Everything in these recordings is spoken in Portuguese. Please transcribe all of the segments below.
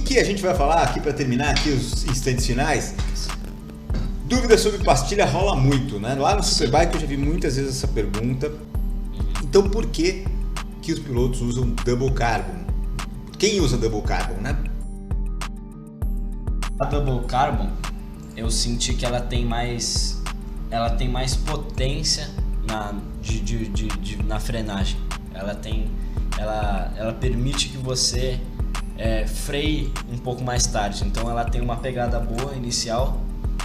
que a gente vai falar aqui para terminar aqui os instantes finais? Dúvida sobre pastilha rola muito, né? Lá no Superbike eu já vi muitas vezes essa pergunta. Então por que os pilotos usam Double Carbon? Quem usa Double Carbon, né? A Double Carbon, eu senti que ela tem mais potência na frenagem. Ela permite que você freie um pouco mais tarde. Então ela tem uma pegada boa inicial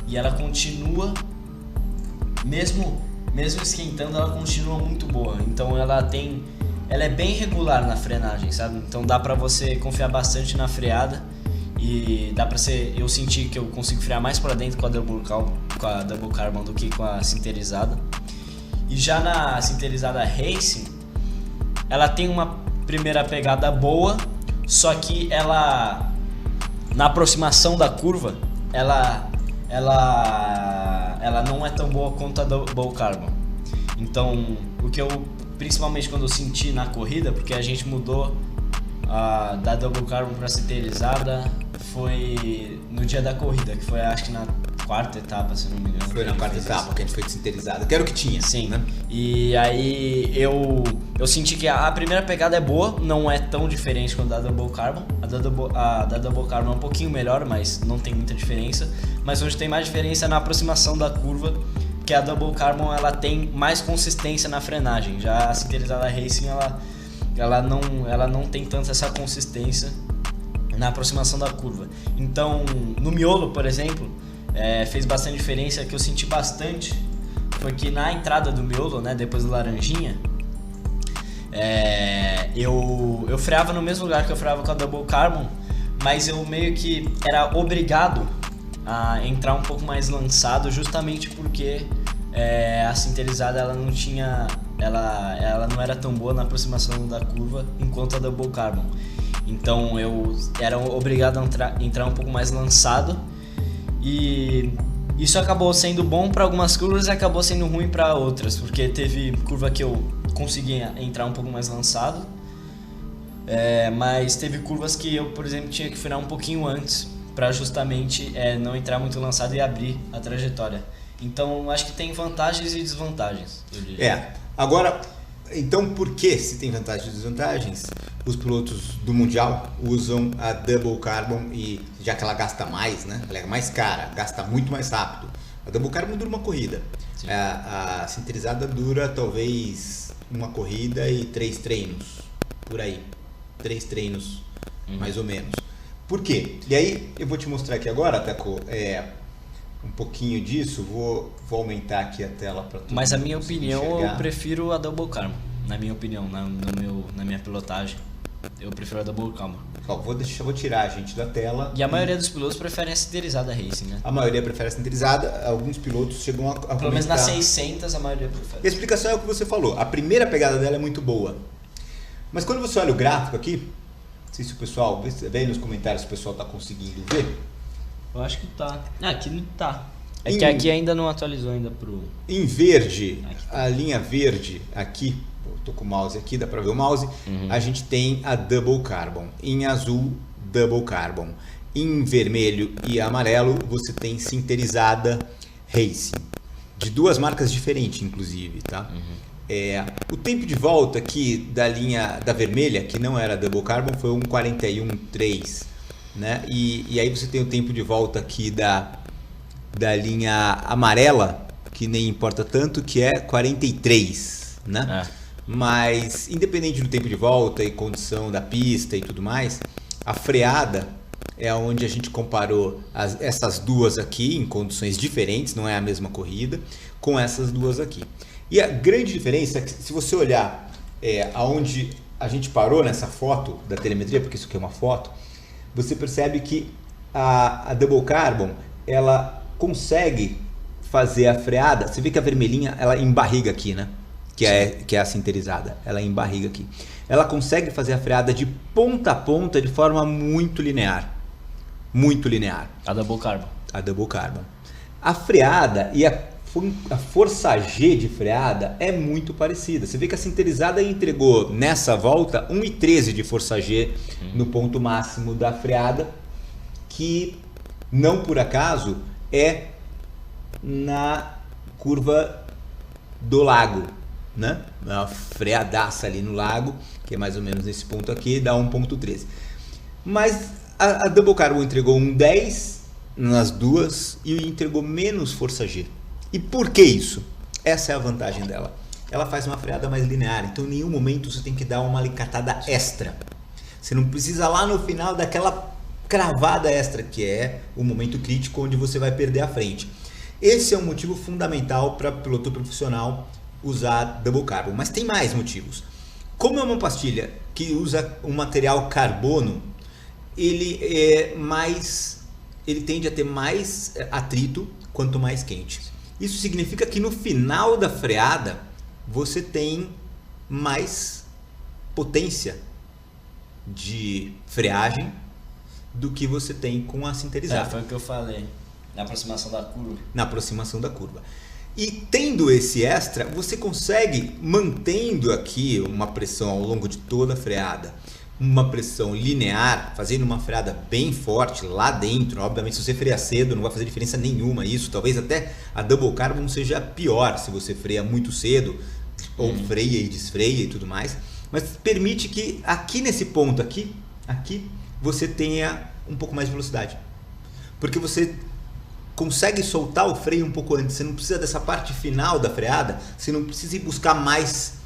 e ela continua, mesmo esquentando, ela continua muito boa. Então ela é bem regular na frenagem, sabe? Então dá pra você confiar bastante na freada e eu senti que eu consigo frear mais pra dentro com a Double Carbon do que com a sinterizada. E já na sinterizada Racing, ela tem uma primeira pegada boa, só que ela, na aproximação da curva, ela não é tão boa quanto a Double Carbon. Então, o que eu, principalmente quando eu senti na corrida, porque a gente mudou da Double Carbon para sinterizada, foi no dia da corrida, que foi acho que na quarta etapa, se não me engano. Foi na quarta etapa que a gente foi de sinterizada, que era o que tinha. Sim, né? E aí eu senti que a primeira pegada é boa, não é tão diferente quanto a da Double Carbon. A da Double Carbon é um pouquinho melhor, mas não tem muita diferença. Mas onde tem mais diferença é na aproximação da curva, que a Double Carbon ela tem mais consistência na frenagem. Já a sinterizada Racing ela não tem tanto essa consistência na aproximação da curva. Então, no miolo, por exemplo, fez bastante diferença. Que eu senti bastante foi que na entrada do miolo, né, depois do laranjinha, eu freava no mesmo lugar que eu freava com a Double Carbon, mas eu meio que era obrigado a entrar um pouco mais lançado, justamente porque a sinterizada ela não era tão boa na aproximação da curva enquanto a Double Carbon. Então eu era obrigado a entrar um pouco mais lançado, e isso acabou sendo bom para algumas curvas e acabou sendo ruim para outras, porque teve curva que eu consegui entrar um pouco mais lançado, mas teve curvas que eu, por exemplo, tinha que frear um pouquinho antes para justamente não entrar muito lançado e abrir a trajetória. Então acho que tem vantagens e desvantagens, eu diria. Agora, então por que, se tem vantagens e desvantagens, os pilotos do Mundial usam a Double Carbon, e já que ela gasta mais, né? Ela é mais cara, gasta muito mais rápido. A Double Carbon dura uma corrida. A sinterizada dura talvez uma corrida e 3 treinos, por aí. 3 treinos, mais ou menos. Por quê? E aí eu vou te mostrar aqui agora, Taco, um pouquinho disso. Vou aumentar aqui a tela para todo mundo. Mas a minha opinião, enxergar. eu prefiro a Double Carbon. Na minha opinião, na minha pilotagem, eu prefiro a Double Carbon. Vou tirar a gente da tela. E a maioria dos pilotos preferem a sinterizada Racing, né? A maioria prefere a sinterizada. Alguns pilotos chegam a comentar. Pelo menos na 600 a maioria prefere. E a explicação é o que você falou. A primeira pegada dela é muito boa. Mas quando você olha o gráfico aqui, não sei se o pessoal, vê aí nos comentários se o pessoal está conseguindo ver. Eu acho que tá. Aqui não tá. É que aqui ainda não atualizou ainda pro... Em verde, a linha verde aqui, tô com o mouse aqui, dá pra ver o mouse, a gente tem a Double Carbon. Em azul, Double Carbon. Em vermelho e amarelo, você tem sinterizada Racing. De duas marcas diferentes, inclusive, tá? O tempo de volta aqui da linha da vermelha, que não era Double Carbon, foi 1:41.3, né? E aí você tem o tempo de volta aqui da linha amarela, que nem importa tanto, que é 43, né? Mas independente do tempo de volta e condição da pista e tudo mais, a freada é onde a gente comparou essas duas aqui em condições diferentes, não é a mesma corrida, com essas duas aqui. E a grande diferença é que, se você olhar aonde a gente parou nessa foto da telemetria, porque isso aqui é uma foto, você percebe que a Double Carbon, ela consegue fazer a freada. Você vê que a vermelhinha, ela embarriga aqui, né? Que é a sinterizada, ela embarriga aqui. Ela consegue fazer a freada de ponta a ponta de forma muito linear. Muito linear. A Double Carbon. A Double Carbon. A freada e a força G de freada é muito parecida. Você vê que a sinterizada entregou nessa volta 1,13 de força G no ponto máximo da freada, que não por acaso é na curva do lago, né? Uma freadaça ali no lago, que é mais ou menos nesse ponto aqui, dá 1.13. Mas a Double Carbon entregou um 10 nas duas e entregou menos força G. E por que isso? Essa é a vantagem dela. Ela faz uma freada mais linear, então em nenhum momento você tem que dar uma alicatada extra. Você não precisa lá no final daquela cravada extra, que é o momento crítico onde você vai perder a frente. Esse é um motivo fundamental para piloto profissional usar Double Carbon, mas tem mais motivos. Como é uma pastilha que usa um material carbono, ele tende a ter mais atrito quanto mais quente. Isso significa que no final da freada você tem mais potência de freagem do que você tem com a sinterizada. Foi o que eu falei, na aproximação da curva. Na aproximação da curva. E tendo esse extra, você consegue, mantendo aqui uma pressão ao longo de toda a freada, uma pressão linear, fazendo uma freada bem forte lá dentro. Obviamente, se você frear cedo, não vai fazer diferença nenhuma isso. Talvez até a Double Carbon seja pior se você freia muito cedo, ou freia e desfreia e tudo mais. Mas permite que aqui nesse ponto aqui você tenha um pouco mais de velocidade. Porque você consegue soltar o freio um pouco antes. Você não precisa dessa parte final da freada, você não precisa ir buscar mais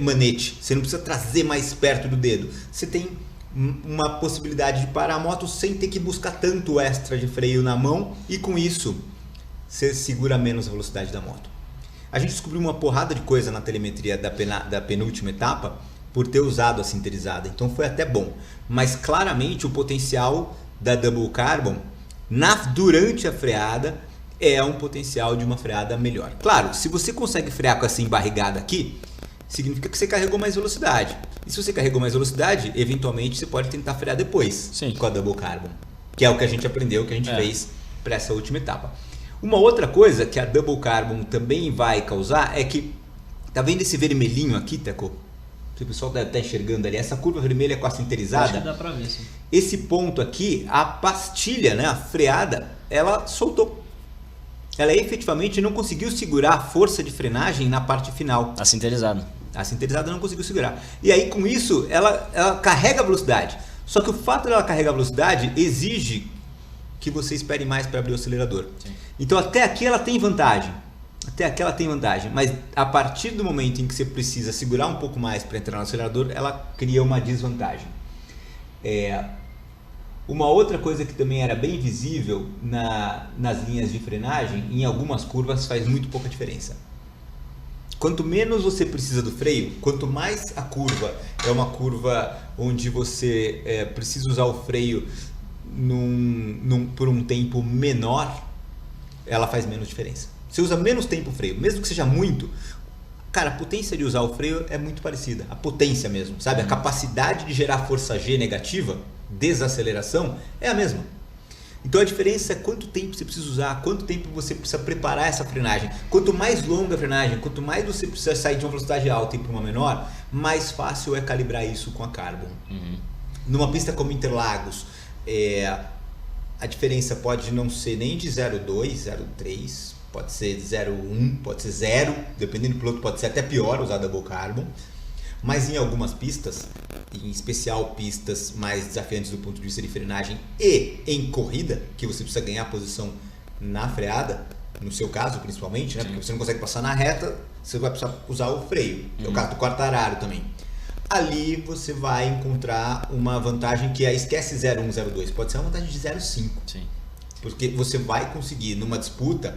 manete, você não precisa trazer mais perto do dedo. Você tem uma possibilidade de parar a moto sem ter que buscar tanto extra de freio na mão, e com isso você segura menos a velocidade da moto. A gente descobriu uma porrada de coisa na telemetria da penúltima etapa por ter usado a sinterizada, então foi até bom. Mas claramente o potencial da Double Carbon durante a freada é um potencial de uma freada melhor. Claro, se você consegue frear com essa embarrigada aqui, significa que você carregou mais velocidade. E se você carregou mais velocidade, eventualmente você pode tentar frear depois. Sim. Com a Double Carbon, que é o que a gente aprendeu, que a gente fez para essa última etapa. Uma outra coisa que a Double Carbon também vai causar é que, tá vendo esse vermelhinho aqui, Teco? O pessoal deve estar enxergando ali, essa curva vermelha com a sinterizada. Acho que dá pra ver, sim. Esse ponto aqui, a pastilha, né, a freada, ela soltou. Ela efetivamente não conseguiu segurar a força de frenagem na parte final. A sinterizada. A sinterizada não conseguiu segurar. E aí, com isso, ela carrega a velocidade. Só que o fato dela carregar a velocidade exige que você espere mais para abrir o acelerador. Sim. Então, até aqui ela tem vantagem. Até aqui ela tem vantagem. Mas a partir do momento em que você precisa segurar um pouco mais para entrar no acelerador, ela cria uma desvantagem. Uma outra coisa que também era bem visível nas linhas de frenagem, em algumas curvas faz muito pouca diferença. Quanto menos você precisa do freio, quanto mais a curva é uma curva onde você precisa usar o freio por um tempo menor, ela faz menos diferença. Você usa menos tempo o freio, mesmo que seja muito, cara, a potência de usar o freio é muito parecida. A potência mesmo, sabe? A capacidade de gerar força G negativa, desaceleração, é a mesma. Então a diferença é quanto tempo você precisa usar, quanto tempo você precisa preparar essa frenagem. Quanto mais longa a frenagem, quanto mais você precisa sair de uma velocidade alta e para uma menor, mais fácil é calibrar isso com a Carbon. Numa pista como Interlagos, a diferença pode não ser nem de 0,2, 0,3, pode ser 0,1, pode ser 0, dependendo do piloto pode ser até pior usar Double Carbon. Mas em algumas pistas, em especial pistas mais desafiantes do ponto de vista de frenagem e em corrida, que você precisa ganhar posição na freada, no seu caso principalmente, né? Porque você não consegue passar na reta, você vai precisar usar o freio. É o caso do Quartararo também. Ali você vai encontrar uma vantagem que esquece 0,1, 0,2, pode ser uma vantagem de 0,5. Sim. Porque você vai conseguir, numa disputa,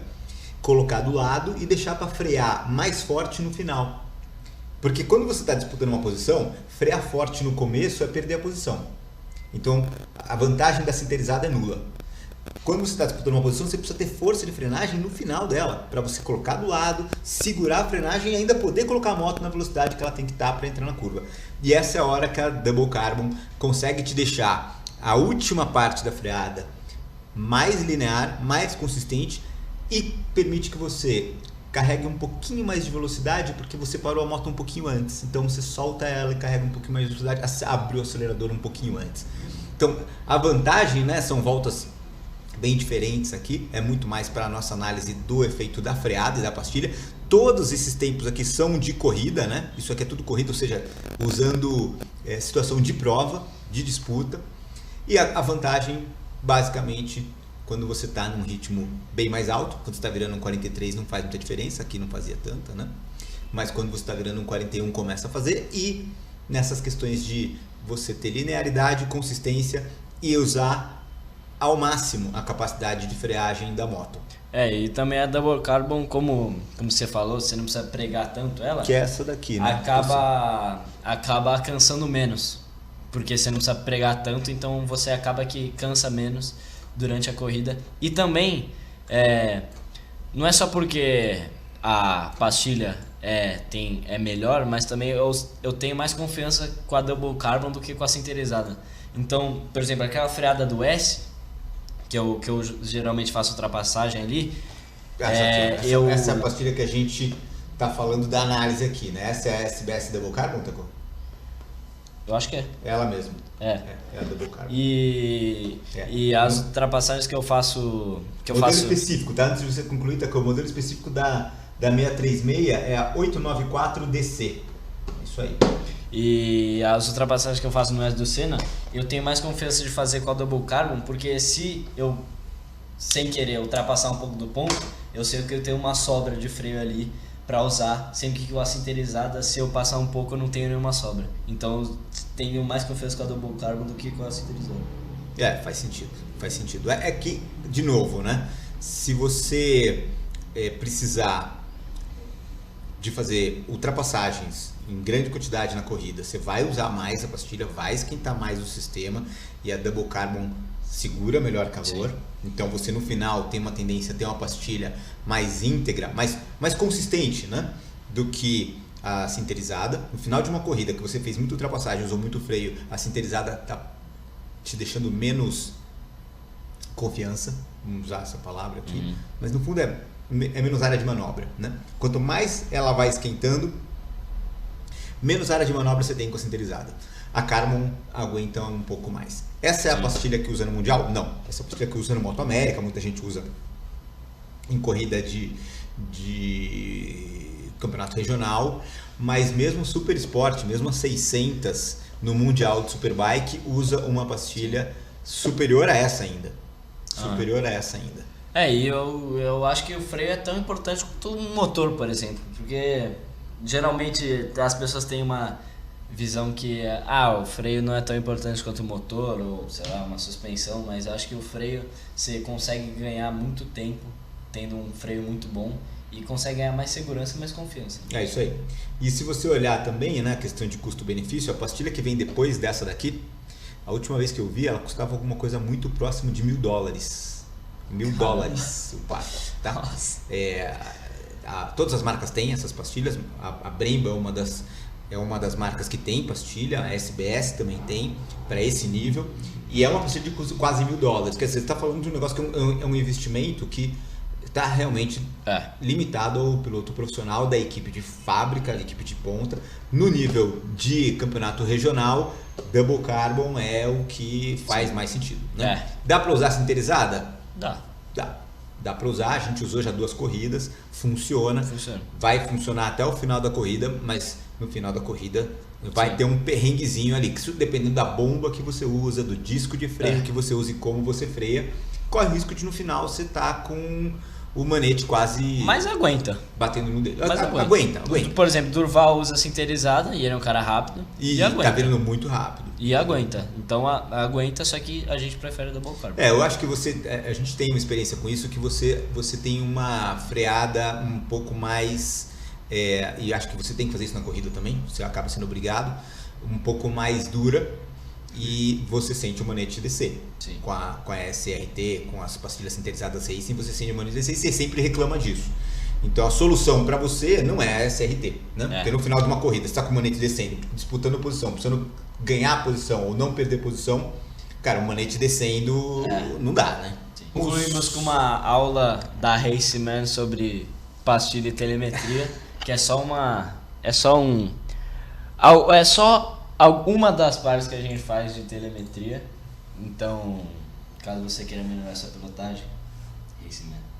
colocar do lado e deixar para frear mais forte no final. Porque quando você está disputando uma posição, frear forte no começo é perder a posição. Então, a vantagem da sinterizada é nula. Quando você está disputando uma posição, você precisa ter força de frenagem no final dela, para você colocar do lado, segurar a frenagem e ainda poder colocar a moto na velocidade que ela tem que estar para entrar na curva. E essa é a hora que a Double Carbon consegue te deixar a última parte da freada mais linear, mais consistente e permite que você carregue um pouquinho mais de velocidade porque você parou a moto um pouquinho antes. Então você solta ela e carrega um pouquinho mais de velocidade, abre o acelerador um pouquinho antes. Então, a vantagem, né, são voltas bem diferentes aqui, é muito mais para a nossa análise do efeito da freada e da pastilha. Todos esses tempos aqui são de corrida, né? Isso aqui é tudo corrida, ou seja, usando situação de prova, de disputa. E a vantagem, basicamente, quando você está num ritmo bem mais alto, quando você está virando um 43 não faz muita diferença, aqui não fazia tanta, né? Mas quando você está virando um 41 começa a fazer, e nessas questões de você ter linearidade, consistência e usar ao máximo a capacidade de freagem da moto. E também a Double Carbon, como você falou, você não precisa pregar tanto ela. Que é essa daqui, né? Acaba cansando menos, porque você não precisa pregar tanto, então você acaba que cansa menos durante a corrida. E também, não é só porque a pastilha é melhor, mas também eu tenho mais confiança com a Double Carbon do que com a sinterizada. Então, por exemplo, aquela freada do S, que eu geralmente faço ultrapassagem ali. Essa é a pastilha que a gente tá falando da análise aqui, né? Essa é a SBS Double Carbon, Taco? Eu acho que é. Ela mesmo. É a Double Carbon. E as ultrapassagens que eu faço... modelo específico, tá? Antes de você concluir, Taco, o modelo específico da 636 é a 894DC. Isso aí. E as ultrapassagens que eu faço no S do Senna, eu tenho mais confiança de fazer com a Double Carbon, porque se eu, sem querer, ultrapassar um pouco do ponto, eu sei que eu tenho uma sobra de freio ali para usar, sempre que com a sinterizada, se eu passar um pouco, eu não tenho nenhuma sobra. Então eu tenho mais confiança com a Double Carbon do que com a sinterizada. Faz sentido. É que, de novo, né? Se você precisar de fazer ultrapassagens em grande quantidade na corrida, você vai usar mais a pastilha, vai esquentar mais o sistema, e a Double Carbon segura melhor calor. Sim. Então você no final tem uma tendência a ter uma pastilha mais íntegra, mais consistente, né, do que a sinterizada. No final de uma corrida que você fez muita ultrapassagem, usou muito freio, a sinterizada tá te deixando menos confiança, vamos usar essa palavra aqui, mas no fundo é menos área de manobra, né? Quanto mais ela vai esquentando, menos área de manobra você tem com a sinterizada. A Carbon aguenta um pouco mais. Essa é a pastilha que usa no Mundial? Não. Essa é a pastilha que usa no Moto América, muita gente usa em corrida de campeonato regional, mas mesmo Super Sport, mesmo a 600 no Mundial de Superbike, usa uma pastilha superior a essa ainda. E eu acho que o freio é tão importante quanto um motor, por exemplo, porque geralmente as pessoas têm uma visão que o freio não é tão importante quanto o motor, ou sei lá, uma suspensão, mas eu acho que o freio você consegue ganhar muito tempo tendo um freio muito bom e consegue ganhar mais segurança e mais confiança. É isso aí. E se você olhar também, né, a questão de custo-benefício, a pastilha que vem depois dessa daqui, a última vez que eu vi, ela custava alguma coisa muito próximo de $1.000. $1.000 o par, tá? Nossa. Todas as marcas têm essas pastilhas. A Brembo é uma das marcas que tem pastilha, a SBS também tem para esse nível, e é uma pastilha de custo quase $1.000. Quer dizer, você está falando de um negócio que é um investimento que está realmente limitado ao piloto profissional da equipe de fábrica, da equipe de ponta. No nível de campeonato regional, Double Carbon é o que faz mais sentido, né? Dá para usar sinterizada? Dá para usar, a gente usou já 2 corridas, funciona. Vai funcionar até o final da corrida, mas no final da corrida vai ter um perrenguezinho ali, que dependendo da bomba que você usa, do disco de freio que você usa e como você freia, corre o risco de no final você tá com o manete quase... Mas aguenta. Batendo no dedo. Mas aguenta. Por exemplo, Durval usa sinterizada e ele é um cara rápido. E aguenta. Tá virando muito rápido. E aguenta. Então aguenta, só que a gente prefere Double Carbon. Eu acho que a gente tem uma experiência com isso, que você tem uma freada um pouco mais... e acho que você tem que fazer isso na corrida também, você acaba sendo obrigado, um pouco mais dura, e você sente o manete descer. Sim. Com a SRT, com as pastilhas sintetizadas Racing, você sente o manete descer e você sempre reclama disso. Então a solução para você não é a SRT, né? Porque no final de uma corrida você está com o manete descendo, disputando posição, precisando ganhar a posição ou não perder posição, cara, o manete descendo não dá, né? Concluímos com uma aula da Raceman sobre pastilha e telemetria, que é só uma das partes que a gente faz de telemetria, Então, caso você queira melhorar sua pilotagem, Raceman.